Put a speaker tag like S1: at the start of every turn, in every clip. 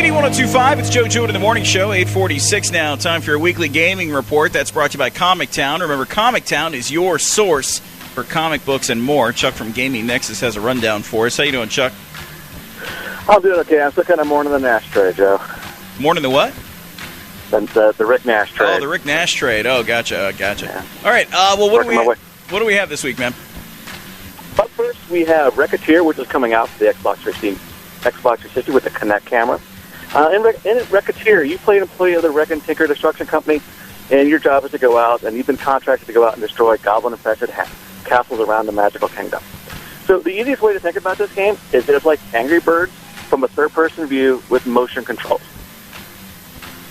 S1: WWCD 102.5, it's Joe Jewett in the Morning Show, 8:46 now. Time for your weekly gaming report. That's brought to you by Comic Town. Remember, Comic Town is your source for comic books and more. Chuck from Gaming Nexus has a rundown for us. How you doing, Chuck?
S2: I'm doing okay. I'm still kind of mourning the Nash trade, Joe.
S1: Mourning the what?
S2: The Rick Nash trade.
S1: Oh, the Rick Nash trade. Oh, gotcha.
S2: Yeah.
S1: All right, well, what do we have this week, man?
S2: But first, we have Racketeer, which is coming out for the Xbox 360 with the Kinect camera. In Racketeer, you play an employee of the Wreck and Tinker Destruction Company, and your job is to go out, and you've been contracted to go out and destroy goblin-infested castles around the magical kingdom. So the easiest way to think about this game is that it's like Angry Birds from a third-person view with motion controls.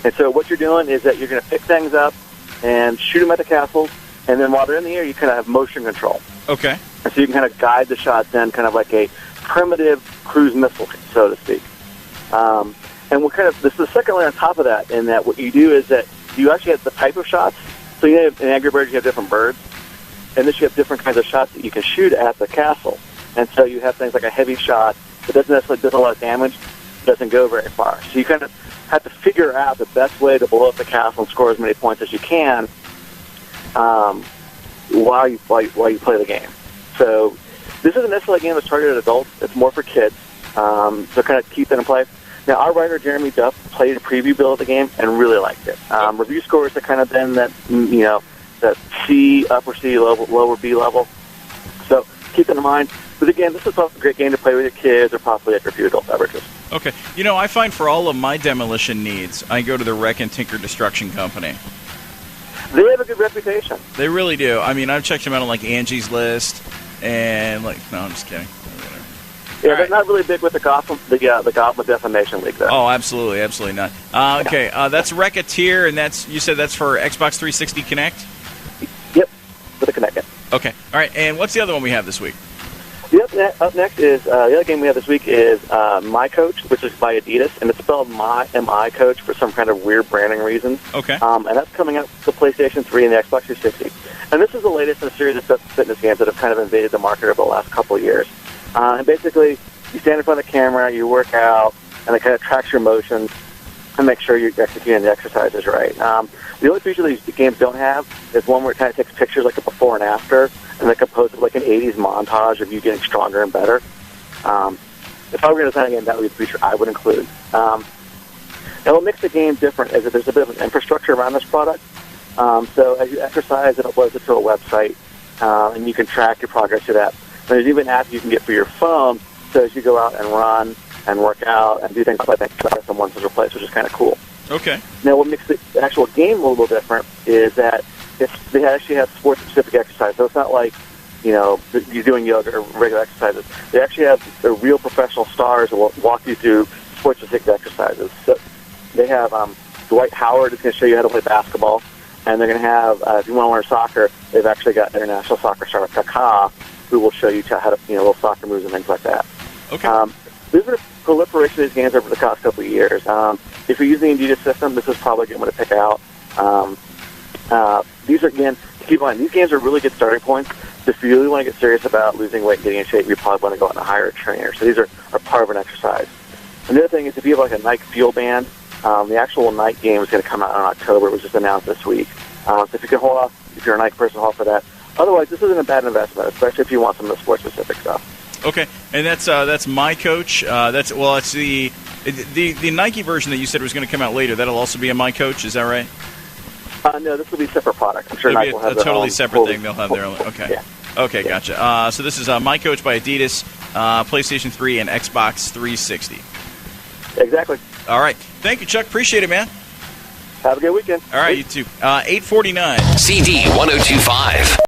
S2: And so what you're doing is that you're going to pick things up and shoot them at the castles, and then while they're in the air, you kind of have motion control.
S1: Okay.
S2: And so you can kind of guide the shots in, kind of like a primitive cruise missile, so to speak. And this is the second layer on top of that, in that what you do is that you actually have the type of shots. So you have, in Angry Birds, you have different birds, and this you have different kinds of shots that you can shoot at the castle. And so you have things like a heavy shot that doesn't necessarily do a lot of damage, doesn't go very far. So you kind of have to figure out the best way to blow up the castle and score as many points as you can while you play the game. So this isn't necessarily a game that's targeted at adults. It's more for kids. So kind of keep that in play. Now, our writer, Jeremy Duff, played a preview build of the game and really liked it. Review scores have kind of been that, that C, upper C, lower B level. So keep that in mind. But again, this is a great game to play with your kids or possibly at your few adult beverages.
S1: Okay. I find for all of my demolition needs, I go to the Wreck and Tinker Destruction Company.
S2: They have a good reputation.
S1: They really do. I mean, I've checked them out on, Angie's List, and, no, I'm just kidding.
S2: Yeah, they're not really big with the Gotham Defamation League, though.
S1: Oh, absolutely not. Okay, that's Racketeer, and you said that's for Xbox 360 Kinect?
S2: Yep, with the Kinect.
S1: Okay, all right, and what's the other one we have this week?
S2: Up next is, the other game we have this week is My Coach, which is by Adidas, and it's spelled My Coach for some kind of weird branding reasons.
S1: Okay.
S2: And that's coming out to PlayStation 3 and the Xbox 360. And this is the latest in a series of fitness games that have kind of invaded the market over the last couple of years. And basically, you stand in front of the camera, you work out, and it kind of tracks your motions and make sure you're executing the exercises right. The only feature these games don't have is one where it kind of takes pictures like a before and after, and they compose it like an 80s montage of you getting stronger and better. If I were going to design a game, that would be the feature I would include. Now, what makes the game different is that there's a bit of an infrastructure around this product. So as you exercise, it uploads it to a website, and you can track your progress to that. And there's even an app you can get for your phone, so as you go out and run and work out and do things like that, someone else's replace, which is kind of cool.
S1: Okay.
S2: Now, what makes the actual game a little different is that they actually have sport-specific exercise. So it's not like, you're doing yoga or regular exercises. They actually have the real professional stars that will walk you through sport-specific exercises. So they have Dwight Howard is going to show you how to play basketball, and they're going to have, if you want to learn soccer, they've actually got international soccer star Kaká, who will show you how to, little soccer moves and things like that.
S1: Okay.
S2: There's been a proliferation of these games over the past couple of years. If you're using the Adidas system, this is probably a good one to pick out. These are, again, keep in mind, these games are really good starting points. If you really want to get serious about losing weight and getting in shape, you probably want to go out and hire a trainer. So these are part of an exercise. Another thing is if you have like a Nike Fuel Band, the actual Nike game is going to come out in October. It was just announced this week. So if you can hold off, if you're a Nike person, hold off for that. Otherwise, this isn't a bad investment, especially if you want some of the sports-specific stuff.
S1: Okay, and that's My Coach. It's the Nike version that you said was going to come out later. That'll also be a My Coach. Is that right?
S2: No, this will be a separate product. I'm sure
S1: It'll
S2: Nike
S1: be
S2: will have
S1: a totally separate thing. They'll have their own. Okay.
S2: Yeah.
S1: Okay, gotcha. So this is My Coach by Adidas, PlayStation 3, and Xbox 360.
S2: Exactly.
S1: All right. Thank you, Chuck. Appreciate it, man.
S2: Have a good weekend.
S1: All right, you too. 8:49.
S3: CD 102.5.